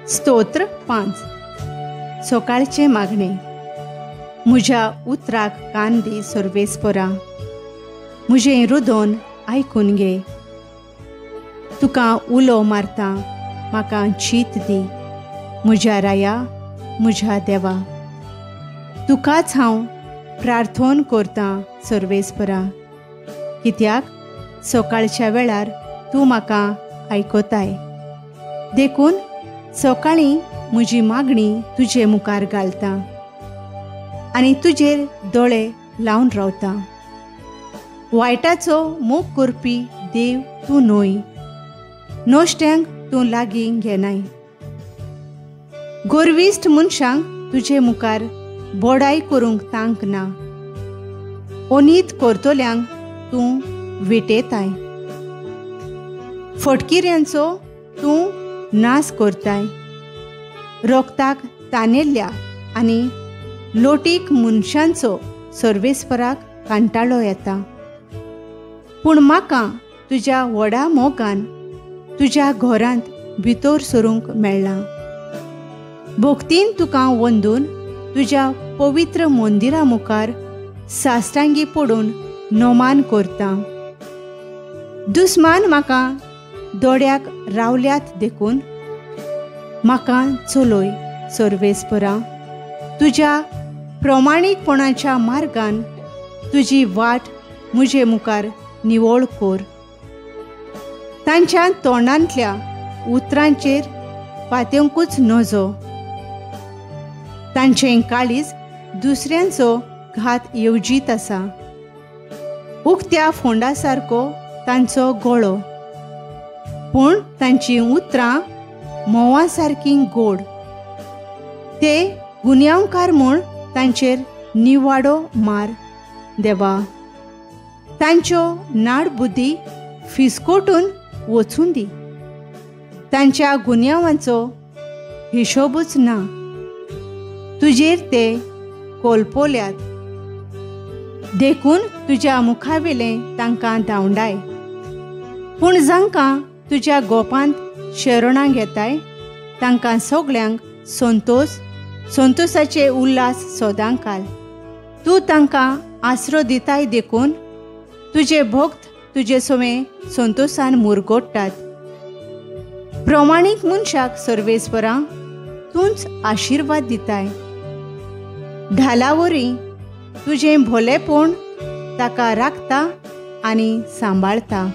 स्तोत्र 5. सकाळचे मागणे. म्हज्या उतराक कान दी सर्वेस्परा, म्हजें रुदोन आयकून घे. तुका उलो मारता म्हाका चीत दी, म्हज्या राया म्हज्या देवा. तुकाच हांव प्रार्थोन करतां सर्वेस्परा, कित्याक सकाळच्या वेळार तूं म्हाका आयकताय. देखून सकाळीं म्हजी मागणी तुजे मुखार घालता आनी तुजेर दोळे लावन रावता. वायटाचो मोग करपी देव तूं न्हय, नोश्ट्यांक तूं लागीं घेनाय. गोरविस्ट मनशांक तुजे मुखार बोडाय करूंक तांक ना. ओनीत करतल्यांक तूं विटयताय. फटकिऱ्यांचो तूं नाश करताय. रोगताक तानेल्ल्या आनी लोटीक मनशांचो सर्वेस्पराक कांटाळो येता. पूण म्हाका तुज्या व्हडा मोगान तुज्या घरांत भितर सरूंक मेळ्ळां. भोगतीन तुका वंदून तुज्या पवित्र मंदिरा मुखार साश्टांगी पडून नोमान करता. दुस्मान म्हाका दोड्याक रावल्यात देखून म्हाका चलय सर्वेस्परा. तुज्या प्रमाणीकपणाच्या मार्गान तुजी वाट म्हजे मुखार निवळ कर. तांच्या तोंडांतल्या उतरांचेर पात्योंकूच नजो. तांचें काळीज दुसऱ्यांचो घात येवजीत आसा. उक्त्या फोंडा सारको तांचो गळो, पूण तांचीं उतरां मोवा सारकीं गोड. ते गुन्यांवकार म्हूण तांचेर निवाडो मार देवा. तांच्यो नाडबुद्धी फिसकोटून वचून दी. तांच्या गुन्यांवांचो हिशोबूच ना. तुजेर ते कोलपोल्यात. देखून तुज्या मुखावेलें तांकां धांवडाय. पूण जांकां तुज्या गोपांत शरणां घेताय तांकां सगळ्यांक संतोशाचे उल्हास सोदांक घाल. तूं तांकां आसरो दिताय देखून तुजे भक्त तुजे सवें संतोशान मुरगोडटात. प्रमाणीक मनशाक सर्वेस्परा तूंच आशिर्वाद दिताय. ढालावरी तुजें भोलेपण ताका राखता आनी सांबाळता.